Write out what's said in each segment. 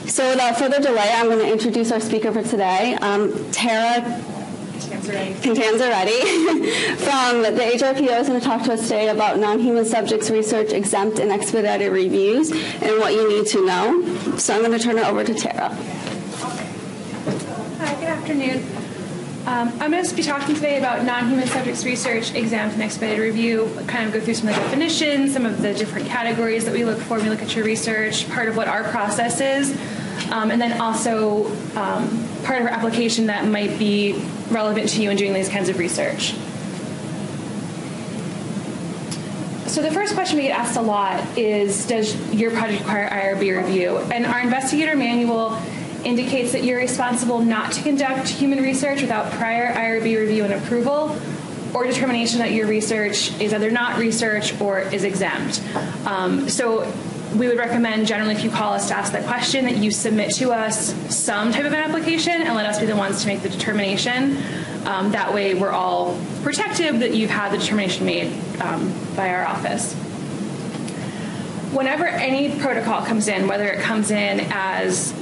So without further delay, I'm going to introduce our speaker for today, Tara Cantanzaretti from the HRPO is going to talk to us today about non-human subjects research, exempt, and expedited reviews and what you need to know. So I'm going to turn it over to Tara. Hi, good afternoon. I'm going to be talking today about non-human subjects research, exempt, and expedited review, kind of go through some of the definitions, some of the different categories that we look for when we look at your research, part of what our process is, and then also part of our application that might be relevant to you in doing these kinds of research. So the first question we get asked a lot is, does your project require IRB review? And our investigator manual indicates that you're responsible not to conduct human research without prior IRB review and approval, or determination that your research is either not research or is exempt. So we would recommend generally if you call us to ask that question that you submit to us some type of an application and let us be the ones to make the determination. That way we're all protected that you've had the determination made by our office. Whenever any protocol comes in, whether it comes in as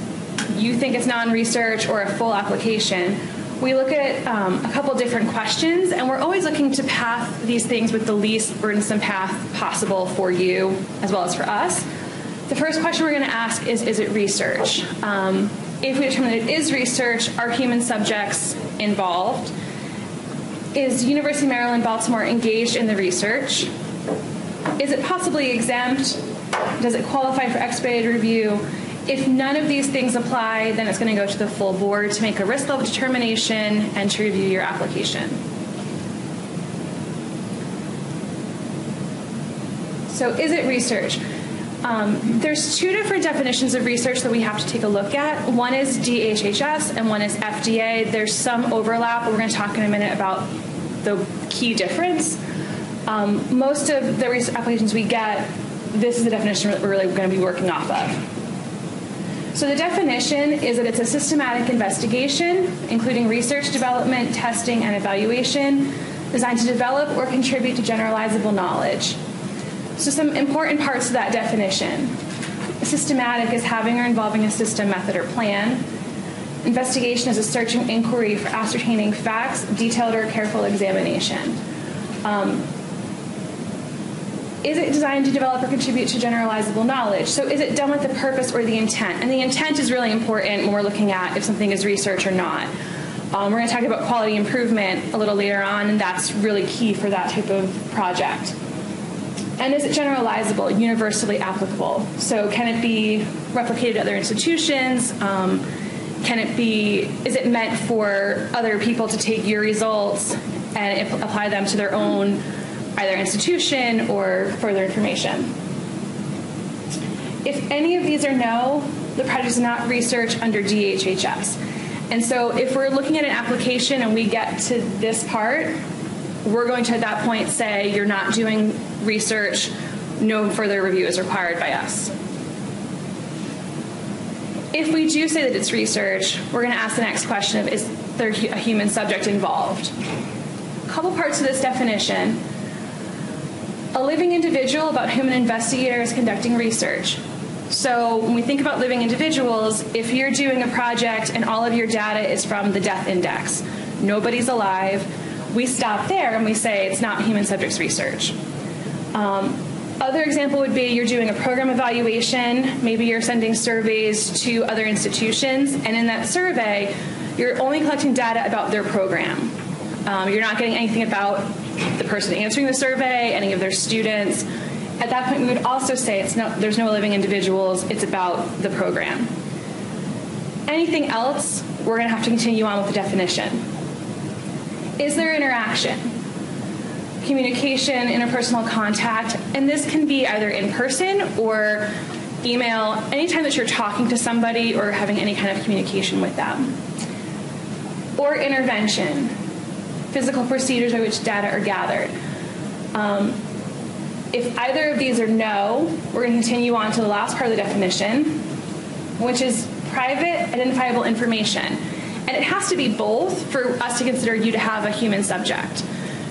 you think it's non-research or a full application, we look at a couple different questions, and we're always looking to path these things with the least burdensome path possible for you as well as for us. The first question we're going to ask is it research? If we determine it is research, are human subjects involved? Is University of Maryland, Baltimore engaged in the research? Is it possibly exempt? Does it qualify for expedited review? If none of these things apply, then it's going to go to the full board to make a risk level determination and to review your application. So is it research? There's two different definitions of research that we have to take a look at. One is DHHS and one is FDA. There's some overlap. We're going to talk in a minute about the key difference. Most of the research applications we get, this is the definition that we're really going to be working off of. So the definition is that it's a systematic investigation, including research, development, testing, and evaluation, designed to develop or contribute to generalizable knowledge. So some important parts of that definition. Systematic is having or involving a system, method, or plan. Investigation is a searching inquiry for ascertaining facts, detailed or careful examination. Is it designed to develop or contribute to generalizable knowledge? So is it done with the purpose or the intent? And the intent is really important when we're looking at if something is research or not. We're going to talk about quality improvement a little later on, and that's really key for that type of project. And is it generalizable, universally applicable? So can it be replicated at other institutions? Is it meant for other people to take your results and apply them to their own either institution or further information? If any of these are no, the project is not research under DHHS. And so if we're looking at an application and we get to this part, we're going to at that point say you're not doing research, no further review is required by us. If we do say that it's research, we're going to ask the next question of, is there a human subject involved? A couple parts of this definition. A living individual about whom an investigator is conducting research. So when we think about living individuals, if you're doing a project and all of your data is from the death index, nobody's alive, we stop there and we say it's not human subjects research. Other example would be you're doing a program evaluation, maybe you're sending surveys to other institutions, and in that survey, you're only collecting data about their program. You're not getting anything about the person answering the survey, any of their students. At that point, we would also say there's no living individuals, it's about the program. Anything else, we're going to have to continue on with the definition. Is there interaction? Communication, interpersonal contact, and this can be either in person or email, anytime that you're talking to somebody or having any kind of communication with them. Or intervention, physical procedures by which data are gathered. If either of these are no, we're going to continue on to the last part of the definition, which is private identifiable information. And it has to be both for us to consider you to have a human subject.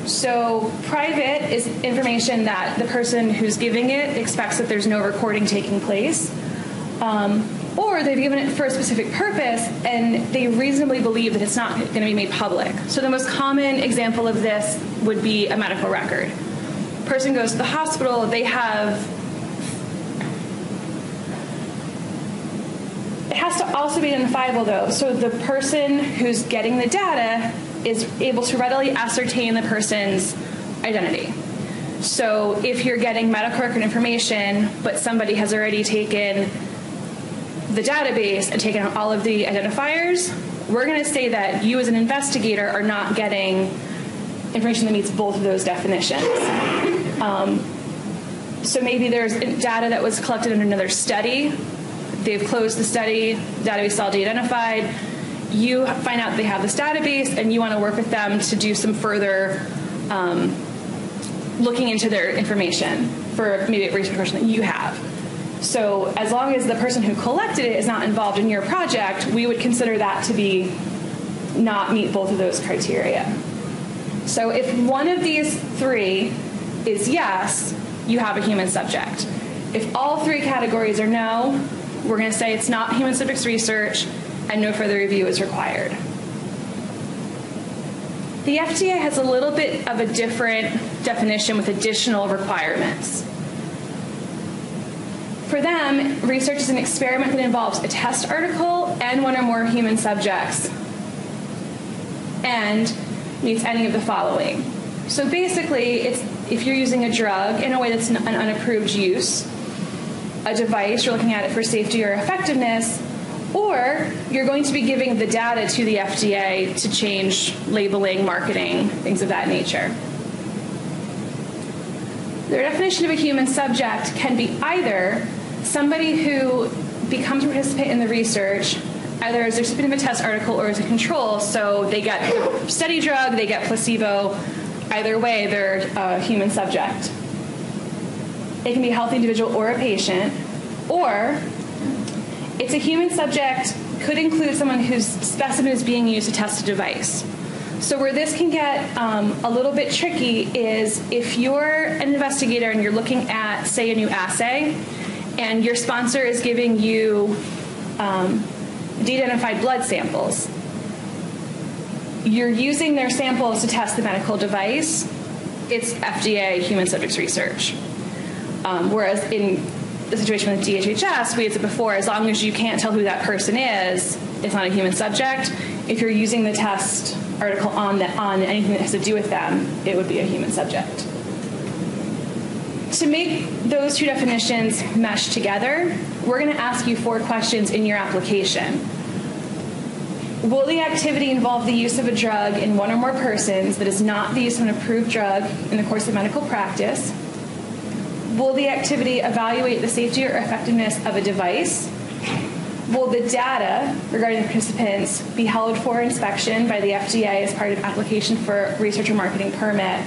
So private is information that the person who's giving it expects that there's no recording taking place. or they've given it for a specific purpose and they reasonably believe that it's not going to be made public. So the most common example of this would be a medical record. Person goes to the hospital, they have, it has to also be identifiable though, so the person who's getting the data is able to readily ascertain the person's identity. So if you're getting medical record information, but somebody has already taken the database and taken out all of the identifiers, we're going to say that you as an investigator are not getting information that meets both of those definitions. So maybe there's data that was collected in another study. They've closed the study, database is all de-identified. You find out they have this database and you want to work with them to do some further looking into their information for maybe a research question that you have. So as long as the person who collected it is not involved in your project, we would consider that to be not meet both of those criteria. So if one of these three is yes, you have a human subject. If all three categories are no, we're going to say it's not human subjects research and no further review is required. The FDA has a little bit of a different definition with additional requirements. For them, research is an experiment that involves a test article and one or more human subjects and meets any of the following. So basically, it's if you're using a drug in a way that's an unapproved use, a device, you're looking at it for safety or effectiveness, or you're going to be giving the data to the FDA to change labeling, marketing, things of that nature. Their definition of a human subject can be either somebody who becomes a participant in the research, either as a recipient of a test article or as a control, so they get a study drug, they get placebo, either way they're a human subject. It can be a healthy individual or a patient, or it's a human subject, could include someone whose specimen is being used to test a device. So where this can get a little bit tricky is if you're an investigator and you're looking at, say, a new assay, and your sponsor is giving you de-identified blood samples. You're using their samples to test the medical device. It's FDA human subjects research. Whereas in the situation with DHHS, we had said before, as long as you can't tell who that person is, it's not a human subject. If you're using the test article on anything that has to do with them, it would be a human subject. To make those two definitions mesh together, we're going to ask you 4 questions in your application. Will the activity involve the use of a drug in one or more persons that is not the use of an approved drug in the course of medical practice? Will the activity evaluate the safety or effectiveness of a device? Will the data regarding the participants be held for inspection by the FDA as part of application for research or marketing permit?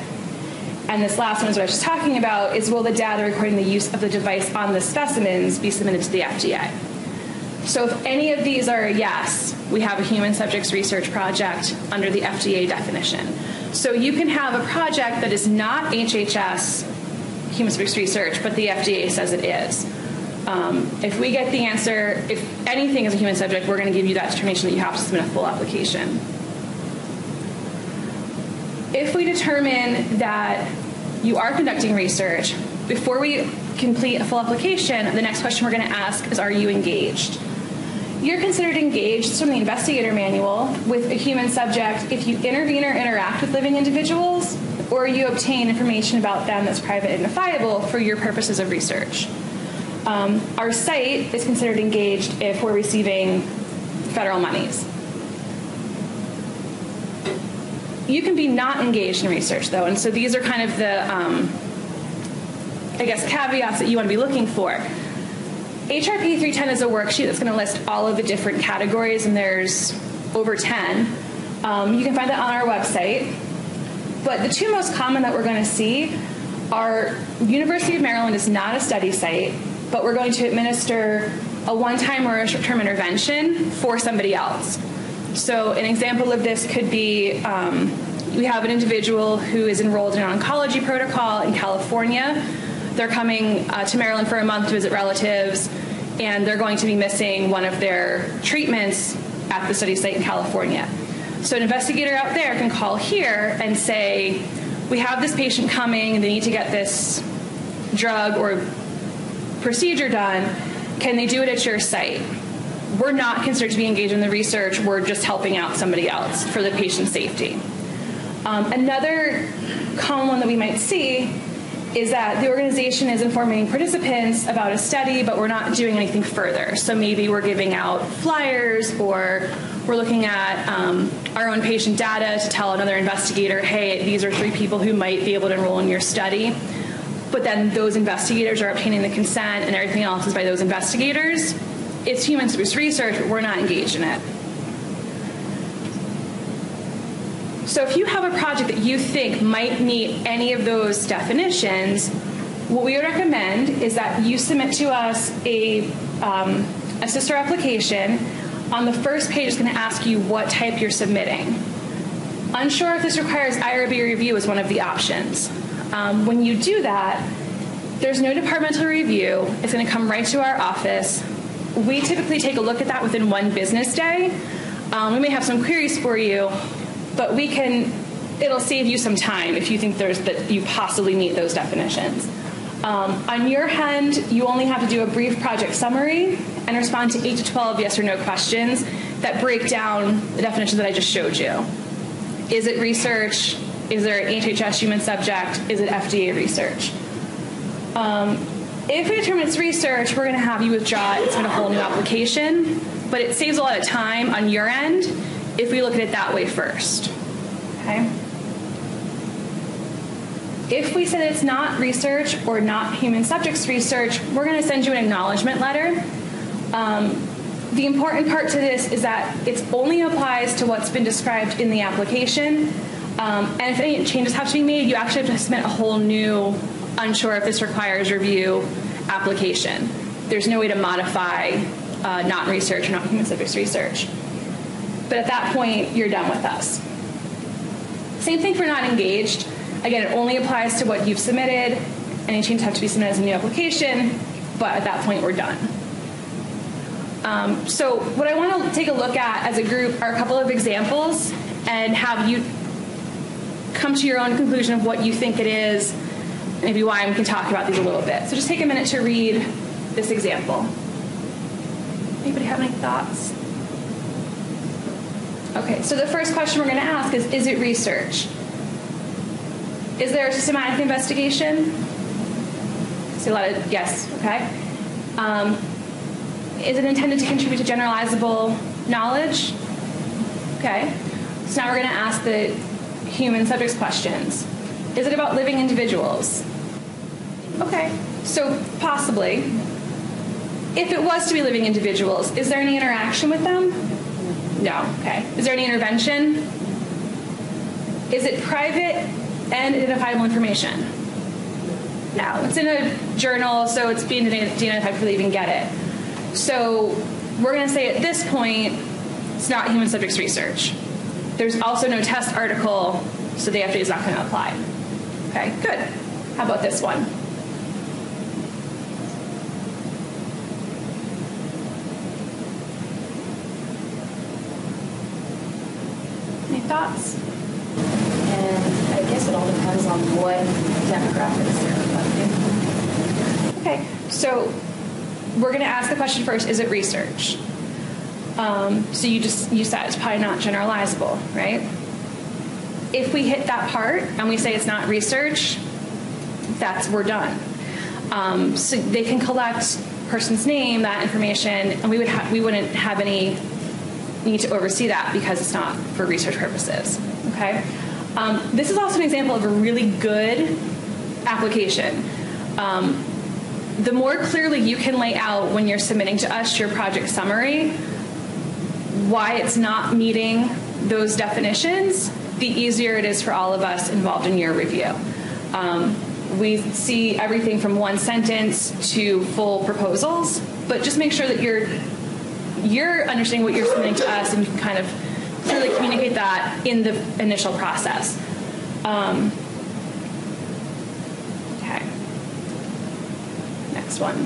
And this last one is what I was just talking about, is will the data recording the use of the device on the specimens be submitted to the FDA? So if any of these are a yes, we have a human subjects research project under the FDA definition. So you can have a project that is not HHS human subjects research, but the FDA says it is. If we get the answer, if anything is a human subject, we're going to give you that determination that you have to submit a full application. If we determine that you are conducting research, before we complete a full application, the next question we're going to ask is, are you engaged? You're considered engaged from the investigator manual with a human subject if you intervene or interact with living individuals, or you obtain information about them that's private and identifiable for your purposes of research. Our site is considered engaged if we're receiving federal monies. You can be not engaged in research, though, and so these are kind of the, I guess, caveats that you want to be looking for. HRP 310 is a worksheet that's going to list all of the different categories, and there's over 10. You can find that on our website. But the 2 most common that we're going to see are University of Maryland is not a study site, but we're going to administer a one-time or a short-term intervention for somebody else. So an example of this could be we have an individual who is enrolled in an oncology protocol in California. They're coming to Maryland for a month to visit relatives, and they're going to be missing one of their treatments at the study site in California. So an investigator out there can call here and say, we have this patient coming, they need to get this drug or procedure done, can they do it at your site? We're not considered to be engaged in the research, we're just helping out somebody else for the patient's safety. Another common one that we might see is that the organization is informing participants about a study, but we're not doing anything further. So maybe we're giving out flyers, or we're looking at our own patient data to tell another investigator, hey, these are 3 people who might be able to enroll in your study. But then those investigators are obtaining the consent and everything else is by those investigators. It's human-based research, but we're not engaged in it. So if you have a project that you think might meet any of those definitions, what we would recommend is that you submit to us a sister application. On the first page, it's going to ask you what type you're submitting. Unsure if this requires IRB review is one of the options. When you do that, there's no departmental review. It's going to come right to our office. We typically take a look at that within 1 business day. We may have some queries for you, but it'll save you some time if you think that you possibly meet those definitions. On your end, you only have to do a brief project summary and respond to 8 to 12 yes or no questions that break down the definitions that I just showed you. Is it research? Is there an HHS human subject? Is it FDA research? If we determine it's research, we're going to have you withdraw it and submit a whole new application, but it saves a lot of time on your end if we look at it that way first. Okay? If we say that it's not research or not human subjects research, we're going to send you an acknowledgement letter. The important part to this is that it only applies to what's been described in the application. And if any changes have to be made, you actually have to submit a whole new, unsure if this requires review, application. There's no way to modify not research or not human subjects research. But at that point, you're done with us. Same thing for not engaged. Again, it only applies to what you've submitted. Any changes have to be submitted as a new application, but at that point, we're done. So what I want to take a look at as a group are a couple of examples and have you come to your own conclusion of what you think it is, maybe why, and we can talk about these a little bit. So just take a minute to read this example. Anybody have any thoughts? Okay, so the first question we're going to ask is it research? Is there a systematic investigation? See a lot of yes, okay. Is it intended to contribute to generalizable knowledge? Okay, so now we're going to ask the human subjects questions. Is it about living individuals? Okay, so possibly. If it was to be living individuals, is there any interaction with them? No, okay. Is there any intervention? Is it private and identifiable information? No, it's in a journal, so it's being de-identified before they even get it. So we're going to say at this point, it's not human subjects research. There's also no test article, so the FDA is not going to apply. Okay, good. How about this one? Any thoughts? And I guess it all depends on what demographics they're collecting. Okay, so we're going to ask the question first, is it research? So you said it's probably not generalizable, right? If we hit that part and we say it's not research, we're done. So they can collect person's name, that information, and we wouldn't have any need to oversee that because it's not for research purposes. Okay. This is also an example of a really good application. The more clearly you can lay out when you're submitting to us your project summary why it's not meeting those definitions, the easier it is for all of us involved in your review. We see everything from one sentence to full proposals, but just make sure that you're understanding what you're submitting to us and you can kind of clearly communicate that in the initial process. Okay. Next one.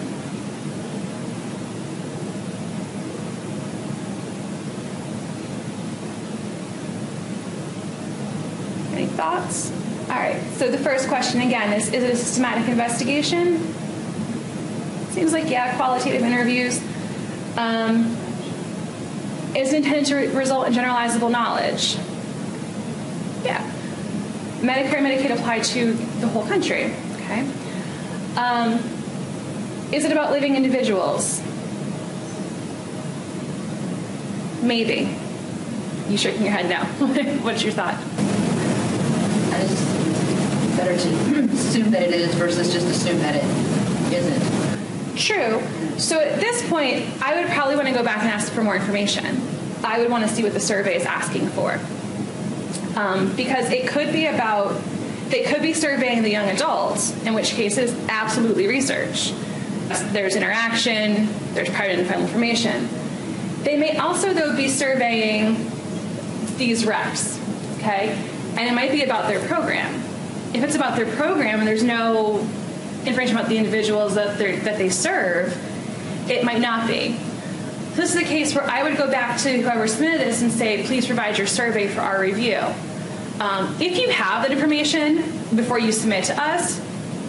thoughts? All right, so the first question again is it a systematic investigation? Seems like, yeah, qualitative interviews. Is it intended to result in generalizable knowledge? Yeah. Medicare and Medicaid apply to the whole country, okay? Is it about living individuals? Maybe. You shaking your head no. What's your thought? It's better to assume that it is versus just assume that it isn't. True. So at this point, I would probably want to go back and ask for more information. I would want to see what the survey is asking for. Because it could be about, they could be surveying the young adults, in which case it's absolutely research. There's interaction, there's private and final information. They may also, though, be surveying these reps, okay? And it might be about their program. If it's about their program and there's no information about the individuals that they serve, it might not be. So this is the case where I would go back to whoever submitted this and say, please provide your survey for our review. If you have that information before you submit to us,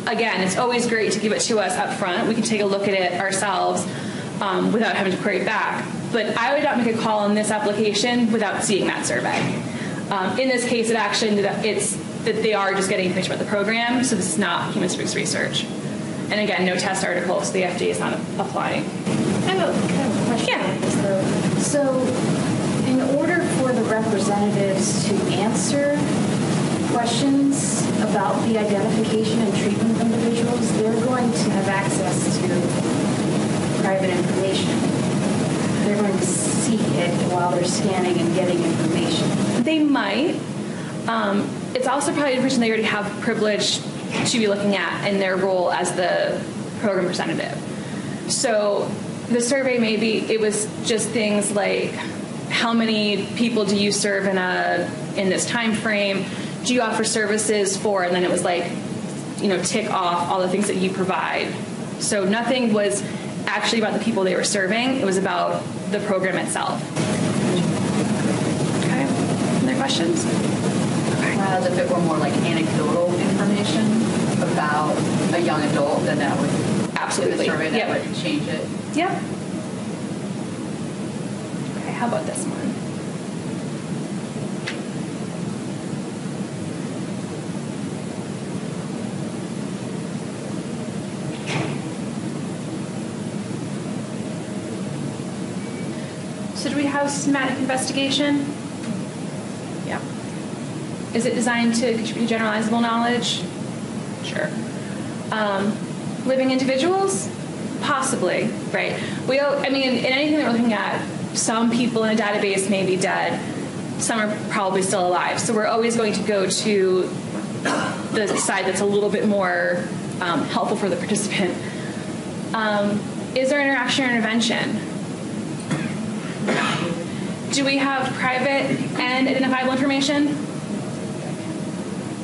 again, it's always great to give it to us up front. We can take a look at it ourselves without having to query back. But I would not make a call on this application without seeing that survey. In this case, it's that they are just getting information about the program, so this is not human subjects research. And again, no test article, so the FDA is not applying. I have a question. Yeah. So, in order for the representatives to answer questions about the identification and treatment of individuals, they're going to have access to private information. They're going to see it while they're scanning and getting information. They might. It's also probably information they already have privilege to be looking at in their role as the program representative. So the survey it was just things like, how many people do you serve in this time frame? Do you offer services for? And then it was like, tick off all the things that you provide. So nothing was actually about the people they were serving. It was about the program itself. Okay. Other questions? As if it were more like anecdotal information about a young adult, then that would Absolutely. the survey that would change it. Yep. Okay, how about this one? So do we have systematic investigation? Yeah. Is it designed to contribute generalizable knowledge? Sure. Living individuals? Possibly, right? In anything that we're looking at, some people in a database may be dead, some are probably still alive. So we're always going to go to the side that's a little bit more helpful for the participant. Is there interaction or intervention? Do we have private and identifiable information?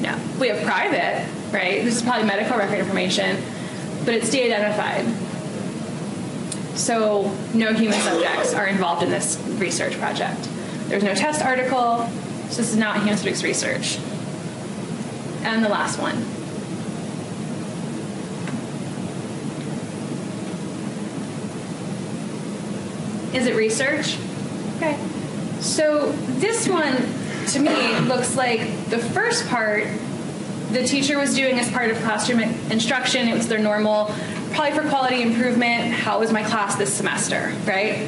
No. We have private, right? This is probably medical record information, but it's de-identified. So no human subjects are involved in this research project. There's no test article, so this is not human subjects research. And the last one. Is it research? Okay. So this one, to me, looks like the first part the teacher was doing as part of classroom instruction. It was their normal, probably for quality improvement, how was my class this semester, right?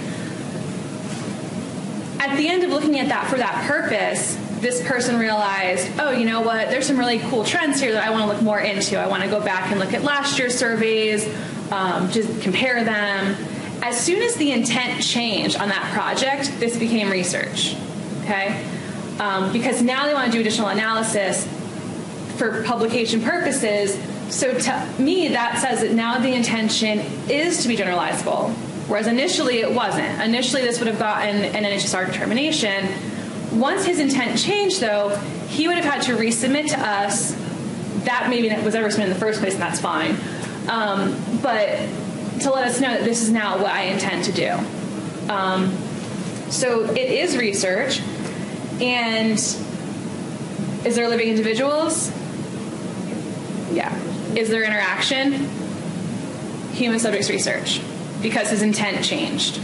At the end of looking at that for that purpose, this person realized, oh, you know what, there's some really cool trends here that I want to look more into. I want to go back and look at last year's surveys, just compare them. As soon as the intent changed on that project, this became research, okay? Because now they want to do additional analysis for publication purposes. So to me, that says that now the intention is to be generalizable, whereas initially it wasn't. Initially, this would have gotten an NHSR determination. Once his intent changed, though, he would have had to resubmit to us. That maybe was ever submitted in the first place, and that's fine. But to let us know that this is now what I intend to do. So it is research, and Is there living individuals? Yeah. Is there interaction? Human subjects research, because his intent changed.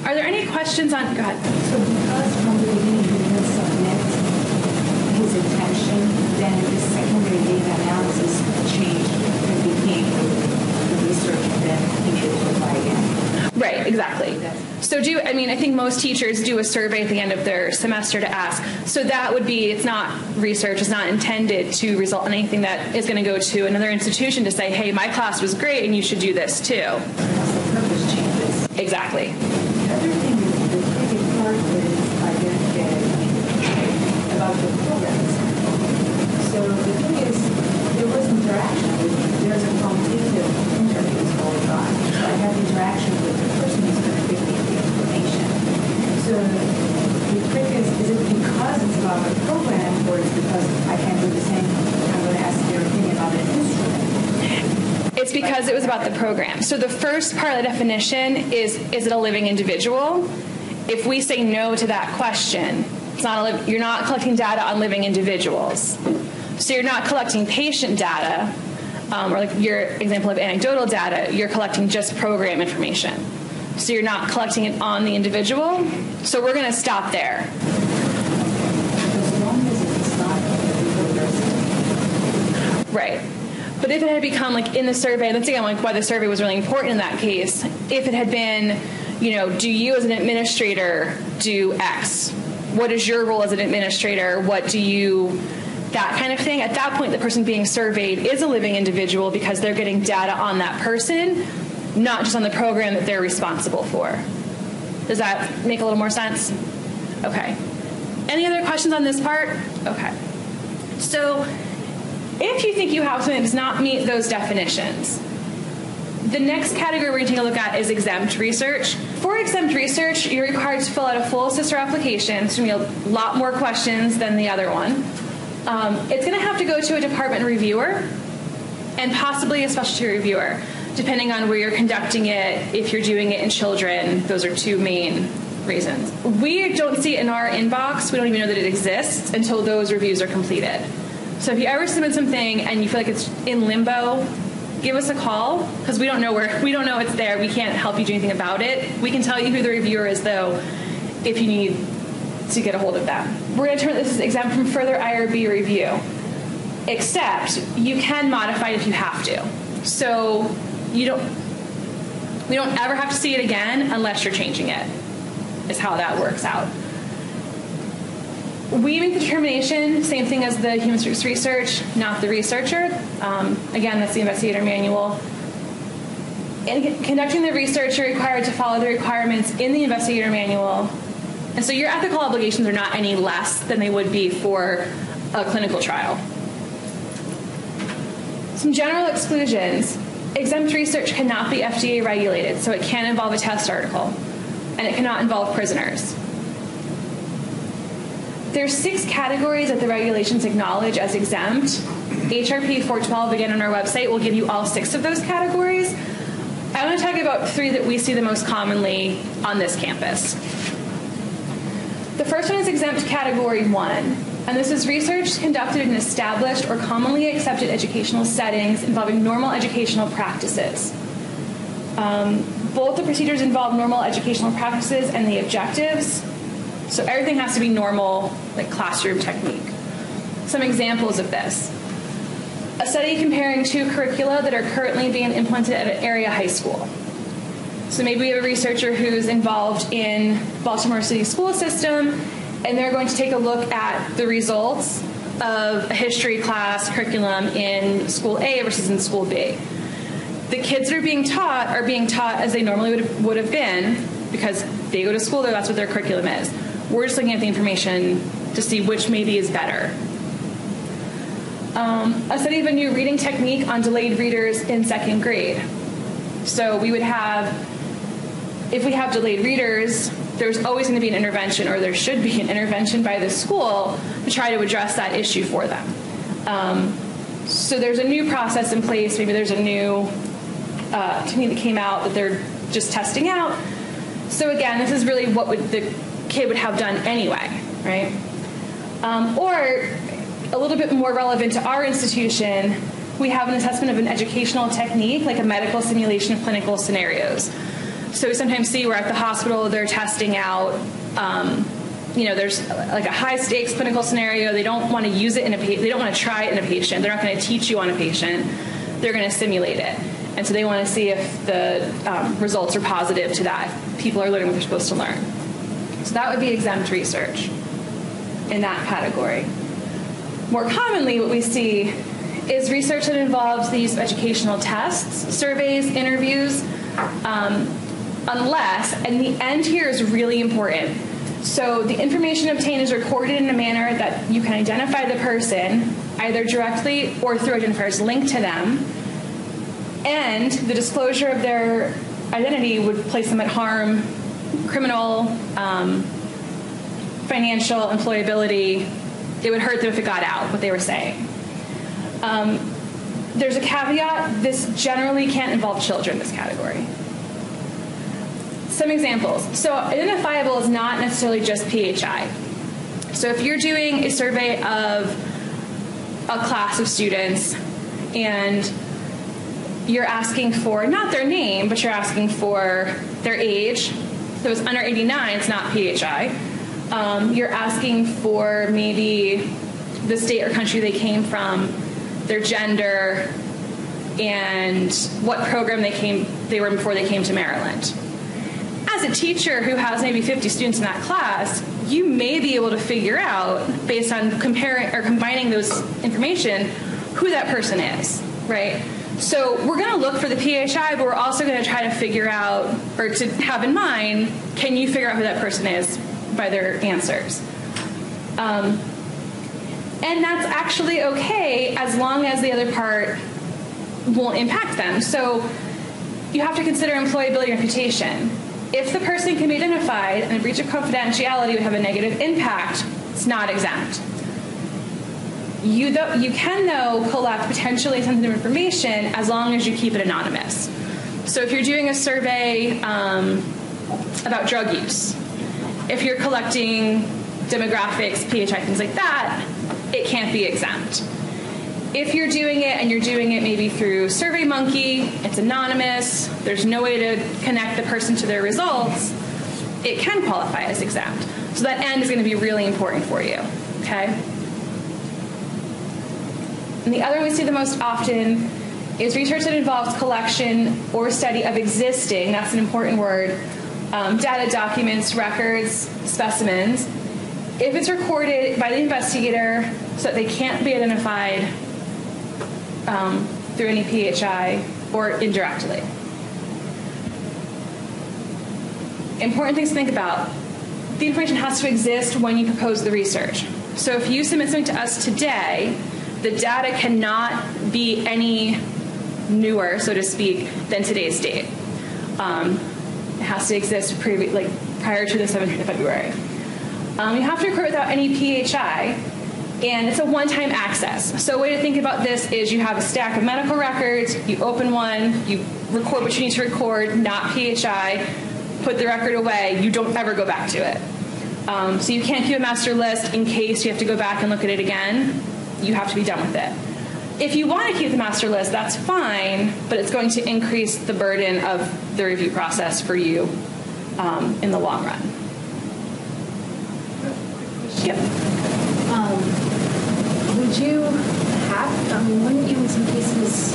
Are there any questions on, go ahead. So because from the beginning he didn't submit his intention, then the secondary data analysis changed and became the research, and then he needed to apply again. Right, exactly. So I think most teachers do a survey at the end of their semester to ask. So that would be, it's not research, it's not intended to result in anything that is going to go to another institution to say, hey, my class was great and you should do this too. That's the purpose changes. Exactly. The other thing is the tricky part is I didn't get about the programs. So the thing is, there was interaction. There's a quantitative interviews going on. So I have interaction with the person who's going to give me the information. So the trick is it because it's about the program, or is it because I can do the same? I'm going to ask their opinion about an instrument. It's because it was about the program. So the first part of the definition is it a living individual? If we say no to that question, you're not collecting data on living individuals. So you're not collecting patient data, or like your example of anecdotal data, you're collecting just program information. So you're not collecting it on the individual. So we're going to stop there. As long as it's not a person. Right. But if it had become, like in the survey, and that's again like why the survey was really important in that case, if it had been, do you as an administrator do X? What is your role as an administrator? What do you, that kind of thing? At that point, the person being surveyed is a living individual because they're getting data on that person, not just on the program that they're responsible for. Does that make a little more sense? Okay. Any other questions on this part? Okay. So if you think you have something that does not meet those definitions, the next category we're going to take a look at is exempt research. For exempt research, you're required to fill out a full sister application. It's going to be a lot more questions than the other one. It's going to have to go to a department reviewer and possibly a specialty reviewer, depending on where you're conducting it. If you're doing it in children, those are two main reasons. We don't see it in our inbox. We don't even know that it exists until those reviews are completed. So if you ever submit something and you feel like it's in limbo, give us a call, because we don't know it's there. We can't help you do anything about it. We can tell you who the reviewer is, though, if you need to get a hold of them. We're going to turn this as exempt from further IRB review, except you can modify it if you have to. So we don't ever have to see it again unless you're changing it, is how that works out. We make the determination, same thing as the human subjects research, not the researcher. Again, that's the investigator manual. In conducting the research, you're required to follow the requirements in the investigator manual. And so your ethical obligations are not any less than they would be for a clinical trial. Some general exclusions. Exempt research cannot be FDA regulated, so it can't involve a test article, and it cannot involve prisoners. There's 6 categories that the regulations acknowledge as exempt. HRP 412, again, on our website, will give you all 6 of those categories. I want to talk about 3 that we see the most commonly on this campus. The first one is exempt category 1, and this is research conducted in established or commonly accepted educational settings involving normal educational practices. Both the procedures involve normal educational practices and the objectives. So everything has to be normal, like classroom technique. Some examples of this. A study comparing 2 curricula that are currently being implemented at an area high school. So maybe we have a researcher who's involved in Baltimore City school system, and they're going to take a look at the results of a history class curriculum in school A versus in school B. The kids that are being taught as they normally would have been, because they go to school there, that's what their curriculum is. We're just looking at the information to see which maybe is better. A study of a new reading technique on delayed readers in 2nd grade. So we would have, if we have delayed readers, there's always going to be an intervention, or there should be an intervention by the school to try to address that issue for them. So there's a new process in place. Maybe there's a new technique that came out that they're just testing out. So again, this is really what the kid would have done anyway, right? Or a little bit more relevant to our institution, we have an assessment of an educational technique, like a medical simulation of clinical scenarios. So we sometimes see where at the hospital they're testing out, there's like a high stakes clinical scenario. They don't want to use it in a patient. They don't want to try it in a patient. They're not going to teach you on a patient. They're going to simulate it. And so they want to see if the results are positive to that, if people are learning what they're supposed to learn. So that would be exempt research in that category. More commonly, what we see is research that involves the use of educational tests, surveys, interviews, unless, and the end here is really important. So the information obtained is recorded in a manner that you can identify the person, either directly or through identifiers linked to them, and the disclosure of their identity would place them at harm, criminal, financial, employability. It would hurt them if it got out, what they were saying. There's a caveat. This generally can't involve children, this category. Some examples. So identifiable is not necessarily just PHI. So if you're doing a survey of a class of students and you're asking for not their name, but you're asking for their age, so it's under 89, it's not PHI. You're asking for maybe the state or country they came from, their gender, and what program they were in before they came to Maryland. As a teacher who has maybe 50 students in that class, you may be able to figure out, based on comparing or combining those information, who that person is, right? So we're going to look for the PHI, but we're also going to try to figure out, or to have in mind, can you figure out who that person is by their answers? And that's actually okay as long as the other part won't impact them. So you have to consider employability and reputation. If the person can be identified and a breach of confidentiality would have a negative impact, it's not exempt. You can, though, collect potentially sensitive information as long as you keep it anonymous. So if you're doing a survey about drug use, if you're collecting demographics, PHI, things like that, it can't be exempt. If you're doing it and you're doing it maybe through SurveyMonkey, it's anonymous, there's no way to connect the person to their results, it can qualify as exempt. So that end is going to be really important for you, okay? And the other we see the most often is research that involves collection or study of existing, that's an important word, data, documents, records, specimens. If it's recorded by the investigator so that they can't be identified through any PHI or indirectly. Important things to think about. The information has to exist when you propose the research. So if you submit something to us today, the data cannot be any newer, so to speak, than today's date. It has to exist prior to the 17th of February. You have to record without any PHI, and it's a one-time access. So a way to think about this is you have a stack of medical records, you open one, you record what you need to record, not PHI, put the record away, you don't ever go back to it. So you can't keep a master list in case you have to go back and look at it again. You have to be done with it. If you want to keep the master list, that's fine, but it's going to increase the burden of the review process for you in the long run. Yep. Would you have, wouldn't you in some cases,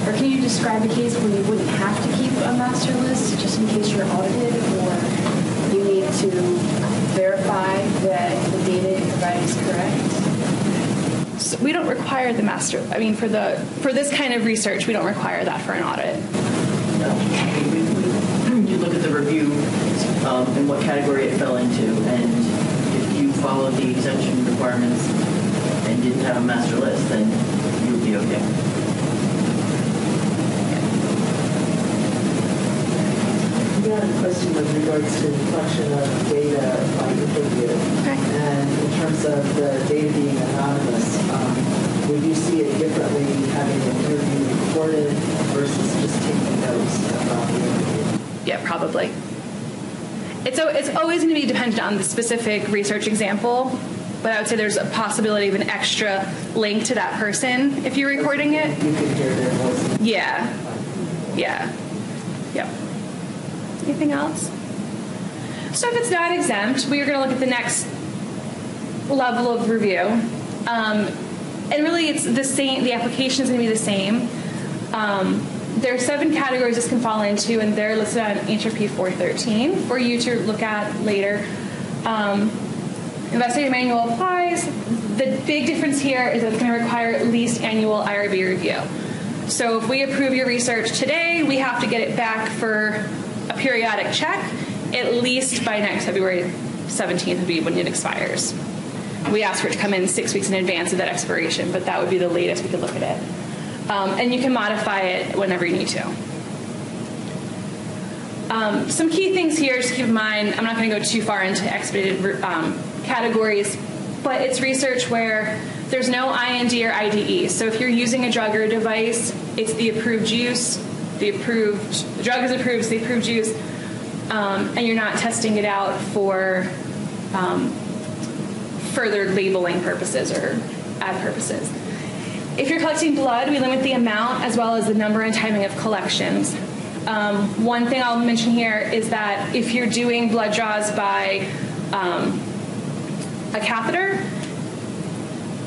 or can you describe a case where you wouldn't have to keep a master list just in case you're audited, or you need to verify that the data you provide is correct? So we don't require the master, for this kind of research, we don't require that for an audit. You look at the review and what category it fell into, and if you followed the exemption requirements and didn't have a master list, then you would be okay. We had a question with regards to the collection of data by interview. Okay. And in terms of the data being anonymous, would you see it differently having an interview recorded versus just taking notes about the interview? Yeah, probably. It's always going to be dependent on the specific research example. but I would say there's a possibility of an extra link to that person if you're recording it. You can hear their voice. Yeah. Yeah. Yep. Anything else? So if it's not exempt, we are going to look at the next level of review. And really it's the same, the application is going to be the same. There are 7 categories this can fall into, and they're listed on HRP 413 for you to look at later. Investigative manual applies. The big difference here is that it's going to require at least annual IRB review. So if we approve your research today, we have to get it back for a periodic check, at least by next February 17th would be when it expires. We ask for it to come in 6 weeks in advance of that expiration, but that would be the latest we could look at it. And you can modify it whenever you need to. Some key things here, just keep in mind, I'm not going to go too far into expedited categories, but it's research where there's no IND or IDE. So if you're using a drug or a device, it's the approved use, the drug is approved, it's the approved use, and you're not testing it out for further labeling purposes or ad purposes. If you're collecting blood, we limit the amount as well as the number and timing of collections. One thing I'll mention here is that if you're doing blood draws by a catheter,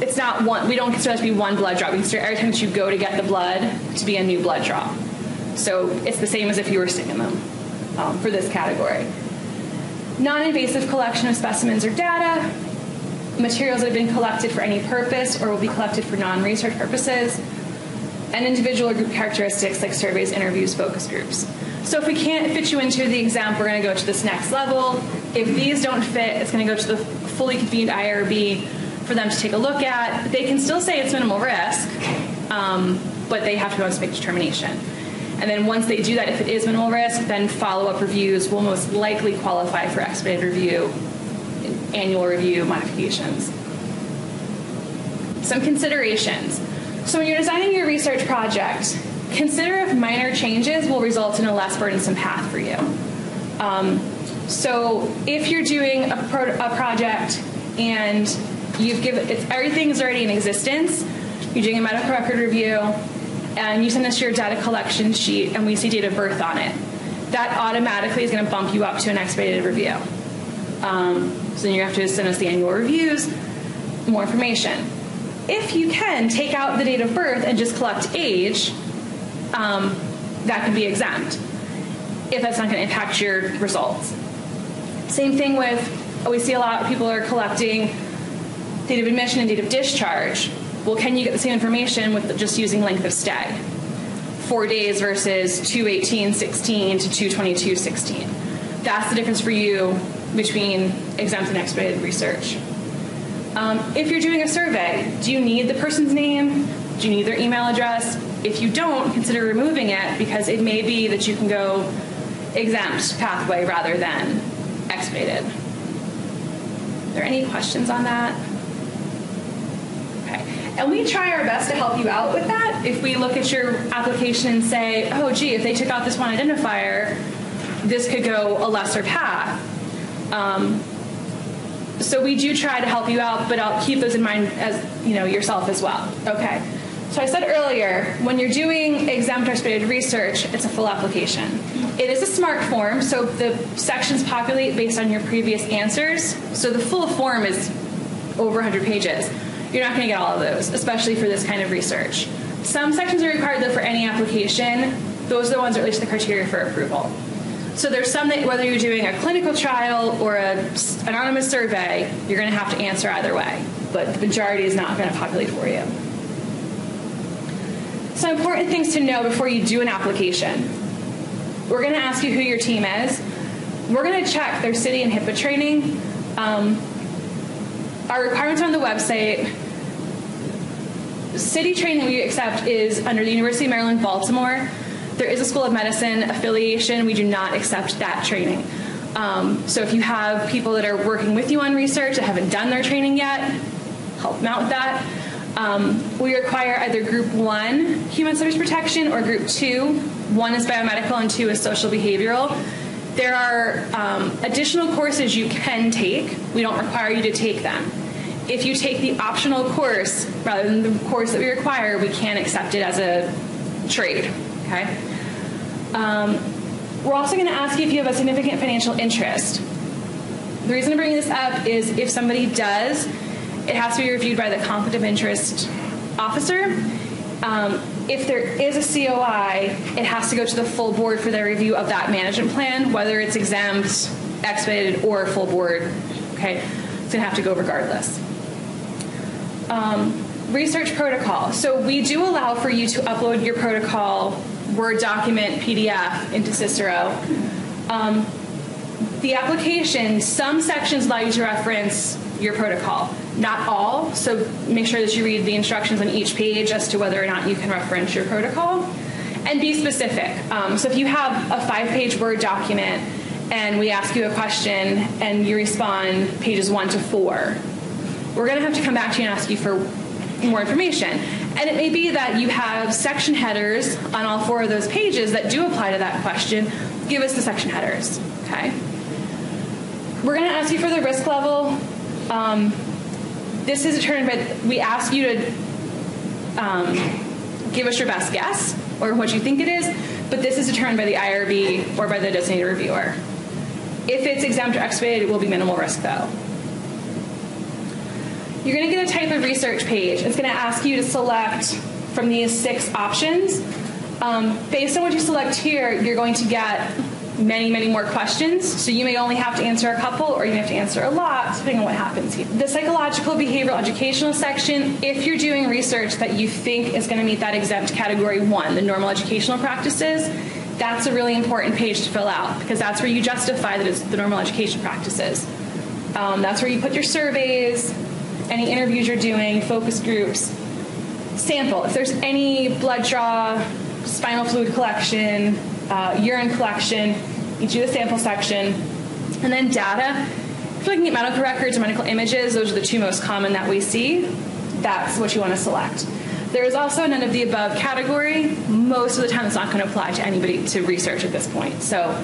it's not one. We don't consider it to be one blood draw. We consider every time that you go to get the blood to be a new blood draw. So it's the same as if you were sticking them for this category. Non-invasive collection of specimens or data, materials that have been collected for any purpose or will be collected for non-research purposes, and individual or group characteristics like surveys, interviews, focus groups. So if we can't fit you into the exempt, we're going to go to this next level. If these don't fit, it's going to go to the fully convened IRB for them to take a look at. They can still say it's minimal risk, but they have to go and make a determination. And then once they do that, if it is minimal risk, then follow-up reviews will most likely qualify for expedited review, annual review modifications. Some considerations. So when you're designing your research project, consider if minor changes will result in a less burdensome path for you. So if you're doing a project and everything is already in existence, you're doing a medical record review, and you send us your data collection sheet, and we see date of birth on it, that automatically is going to bump you up to an expedited review. So then you have to send us the annual reviews, more information. If you can take out the date of birth and just collect age, that can be exempt if that's not going to impact your results. Same thing with, we see a lot of people are collecting date of admission and date of discharge. Well, can you get the same information with just using length of stay? 4 days versus 2/18/16 to 2/22/16. That's the difference for you between exempt and expedited research. If you're doing a survey, do you need the person's name? Do you need their email address? If you don't, consider removing it, because it may be that you can go exempt pathway rather than expedited. Are there any questions on that? Okay. And we try our best to help you out with that. If we look at your application and say, oh, gee, if they took out this one identifier, this could go a lesser path. So we do try to help you out, but I'll keep those in mind as yourself as well. Okay. So I said earlier, when you're doing exempt or expedited research, it's a full application. It is a SMART form, so the sections populate based on your previous answers. So the full form is over 100 pages. You're not going to get all of those, especially for this kind of research. Some sections are required, though, for any application. Those are the ones that relate to the criteria for approval. So there's some that, whether you're doing a clinical trial or an anonymous survey, you're going to have to answer either way. But the majority is not going to populate for you. Some important things to know before you do an application. We're going to ask you who your team is. We're going to check their city and HIPAA training. Our requirements on the website. City training we accept is under the University of Maryland, Baltimore. There is a School of Medicine affiliation. We do not accept that training. So if you have people that are working with you on research that haven't done their training yet, help them out with that. We require either Group 1 Human Service Protection or Group 2. 1 is biomedical and 2 is social behavioral. There are additional courses you can take. We don't require you to take them. if you take the optional course rather than the course that we require, we can't accept it as a trade, okay? We're also going to ask you if you have a significant financial interest. The reason I'm bringing this up is if somebody does, it has to be reviewed by the conflict of interest officer. If there is a COI, it has to go to the full board for their review of that management plan, whether it's exempt, expedited, or full board. Okay, it's going to have to go regardless. Research protocol. So we do allow for you to upload your protocol Word document, PDF into Cicero. The application, some sections allow you to reference your protocol. Not all, so make sure that you read the instructions on each page as to whether or not you can reference your protocol. And be specific. So if you have a 5-page Word document and we ask you a question and you respond pages 1 to 4, we're going to have to come back to you and ask you for more information. And it may be that you have section headers on all 4 of those pages that do apply to that question. Give us the section headers, okay? We're going to ask you for the risk level. This is determined by, we ask you to give us your best guess or what you think it is, but this is determined by the IRB or by the designated reviewer. If it's exempt or expedited, it will be minimal risk though. You're going to get a type of research page. It's going to ask you to select from these 6 options. Based on what you select here, you're going to get many, many more questions. So you may only have to answer a couple, or you may have to answer a lot, depending on what happens here. The psychological behavioral educational section, if you're doing research that you think is going to meet that exempt category 1, the normal educational practices, that's a really important page to fill out, because that's where you justify that it's the normal education practices. That's where you put your surveys, any interviews you're doing, focus groups, sample. If there's any blood draw, spinal fluid collection, urine collection, you do the sample section. And then data. If you're looking at medical records or medical images, those are the 2 most common that we see. That's what you want to select. There is also a none of the above category. Most of the time it's not going to apply to anybody to research at this point. So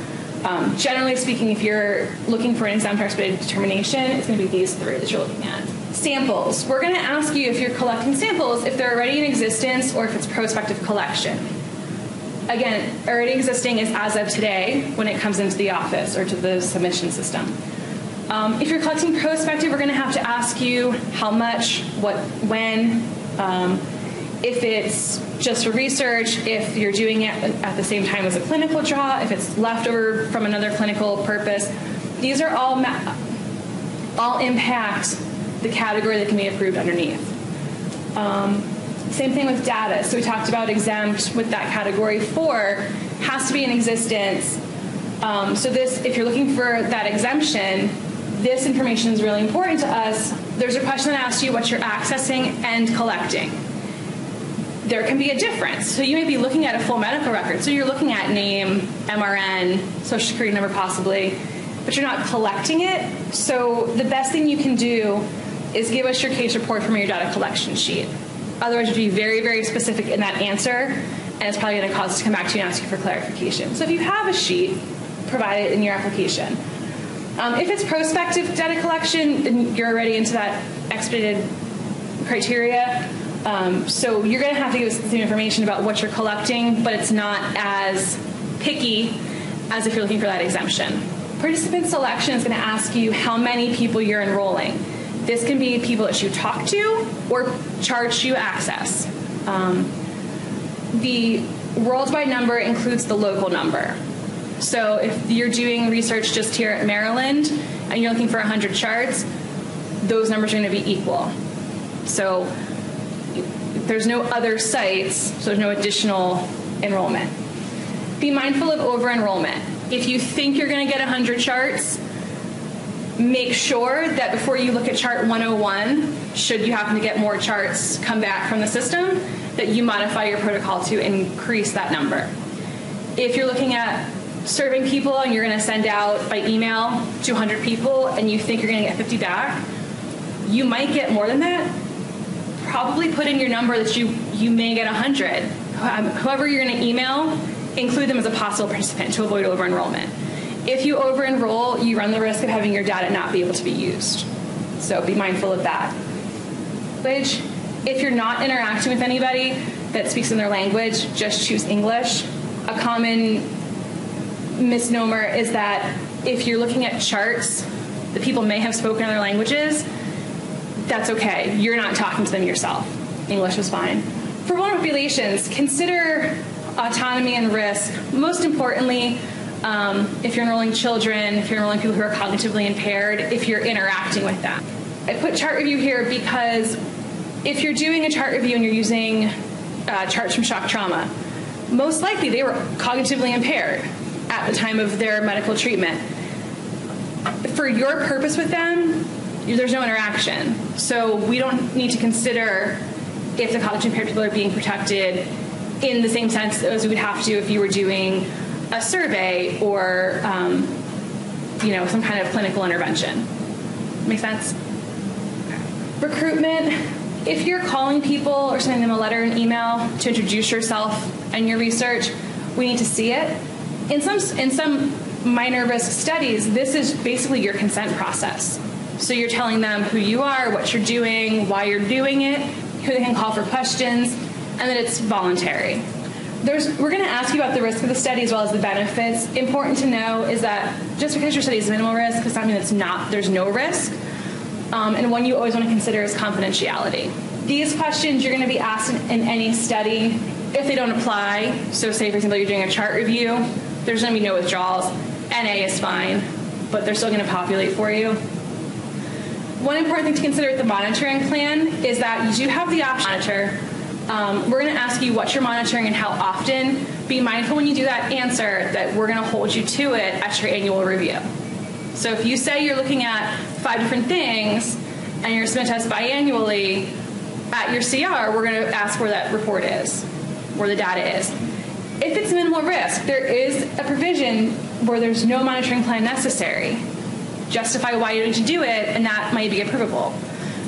generally speaking, if you're looking for an exempt or expedited determination, it's going to be these 3 that you're looking at. Samples. We're going to ask you if you're collecting samples, if they're already in existence or if it's prospective collection. Again, already existing is as of today when it comes into the office or to the submission system. If you're collecting prospective, we're going to have to ask you how much, what, when, if it's just for research, if you're doing it at the same time as a clinical draw, if it's leftover from another clinical purpose. These are all impact the category that can be approved underneath. Same thing with data. So we talked about exempt with that category 4, has to be in existence. So this, if you're looking for that exemption, this information is really important to us. There's a question that asks you what you're accessing and collecting. There can be a difference. So you may be looking at a full medical record. So you're looking at name, MRN, social security number possibly, but you're not collecting it. So the best thing you can do is give us your case report from your data collection sheet. Otherwise, you'd be very, very specific in that answer, and it's probably going to cause us to come back to you and ask you for clarification. So if you have a sheet, provide it in your application. If it's prospective data collection, then you're already into that expedited criteria. So you're going to have to give us some information about what you're collecting, but it's not as picky as if you're looking for that exemption. Participant selection is going to ask you how many people you're enrolling. This can be people that you talk to or charge you access. The worldwide number includes the local number. So if you're doing research just here at Maryland and you're looking for 100 charts, those numbers are going to be equal. So there's no other sites, so there's no additional enrollment. Be mindful of over-enrollment. If you think you're going to get 100 charts, make sure that before you look at chart 101, should you happen to get more charts come back from the system, that you modify your protocol to increase that number. If you're looking at serving people and you're going to send out by email to 100 people and you think you're going to get 50 back, you might get more than that. Probably put in your number that you may get 100. Whoever you're going to email, include them as a possible participant to avoid over-enrollment. If you over-enroll, you run the risk of having your data not be able to be used. So be mindful of that. language. If you're not interacting with anybody that speaks in their language, just choose English. A common misnomer is that if you're looking at charts that people may have spoken other languages, that's okay. You're not talking to them yourself. English is fine. For vulnerable populations, consider autonomy and risk. Most importantly, if you're enrolling children, if you're enrolling people who are cognitively impaired, if you're interacting with them. I put chart review here because if you're doing a chart review and you're using charts from shock trauma, most likely they were cognitively impaired at the time of their medical treatment. For your purpose with them, there's no interaction. So we don't need to consider if the cognitively impaired people are being protected in the same sense as we would have to if you were doing a survey or some kind of clinical intervention. Make sense? Okay. Recruitment. If you're calling people or sending them a letter and email to introduce yourself and your research, we need to see it. In some minor risk studies, this is basically your consent process. So you're telling them who you are, what you're doing, why you're doing it, who they can call for questions, and that it's voluntary. We're going to ask you about the risk of the study as well as the benefits. Important to know is that just because your study is minimal risk does not mean there's no risk. And one you always want to consider is confidentiality. These questions you're going to be asked in any study. If they don't apply, so say for example you're doing a chart review, there's going to be no withdrawals. NA is fine, but they're still going to populate for you. One important thing to consider with the monitoring plan is that you do have the option to monitor. We're going to ask you what you're monitoring and how often. Be mindful when you do that answer that we're going to hold you to it at your annual review. So if you say you're looking at 5 different things and you're submitting tests biannually, at your CR, we're going to ask where that report is, where the data is. If it's minimal risk, there is a provision where there's no monitoring plan necessary. Justify why you need to do it, and that might be approvable.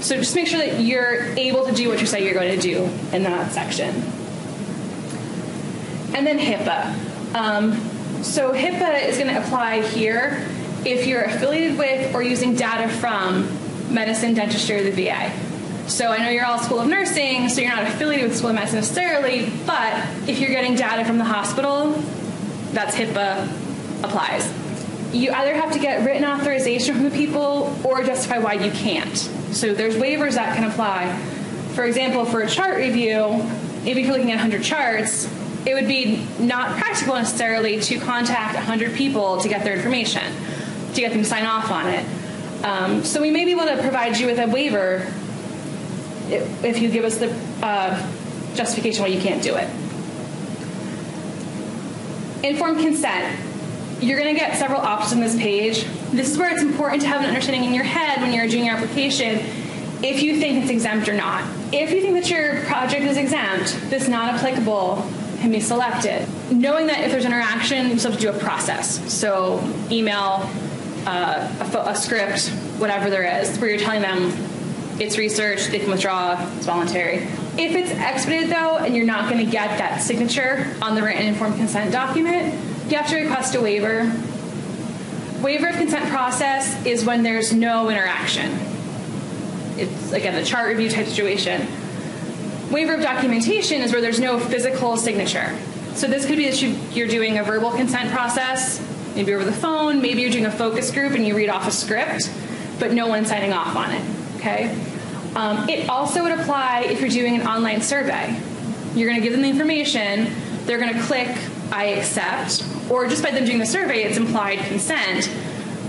So just make sure that you're able to do what you say you're going to do in that section. And then HIPAA. So HIPAA is going to apply here if you're affiliated with or using data from medicine, dentistry, or the VA. So I know you're all School of Nursing, so you're not affiliated with School of Medicine necessarily, but if you're getting data from the hospital, that's HIPAA applies. You either have to get written authorization from the people or justify why you can't. So there's waivers that can apply. For example, for a chart review, maybe if you're looking at 100 charts, it would be not practical necessarily to contact 100 people to get their information, to get them to sign off on it. So we may be able to provide you with a waiver if you give us the justification why you can't do it. Informed consent. You're going to get several options on this page. This is where it's important to have an understanding in your head when you're doing your application if you think it's exempt or not. If you think that your project is exempt, that's not applicable, can be selected. Knowing that if there's interaction, you still have to do a process. So email, a script, whatever there is, where you're telling them it's research, they can withdraw, it's voluntary. If it's expedited though, and you're not going to get that signature on the written informed consent document, you have to request a waiver. Waiver of consent process is when there's no interaction. It's, again, the chart review type situation. Waiver of documentation is where there's no physical signature. So this could be that you're doing a verbal consent process, maybe over the phone, maybe you're doing a focus group and you read off a script, but no one's signing off on it, okay? It also would apply if you're doing an online survey. You're going to give them the information, they're going to click I accept, or just by them doing the survey, it's implied consent,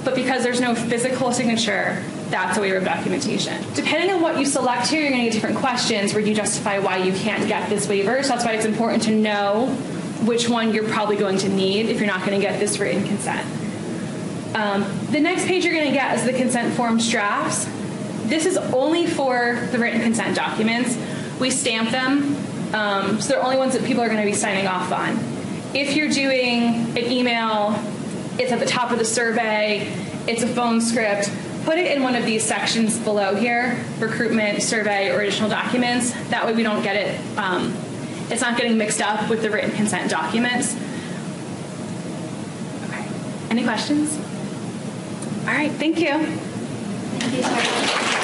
but because there's no physical signature, that's a waiver of documentation. Depending on what you select here, you're going to get different questions where you justify why you can't get this waiver, so that's why it's important to know which one you're probably going to need if you're not going to get this written consent. The next page you're going to get is the consent forms drafts. This is only for the written consent documents. We stamp them, so they're only ones that people are going to be signing off on. If you're doing an email, it's at the top of the survey, it's a phone script, put it in one of these sections below here, recruitment, survey, or additional documents. That way we don't get it, it's not getting mixed up with the written consent documents. Okay, any questions? All right, thank you. Thank you, sir.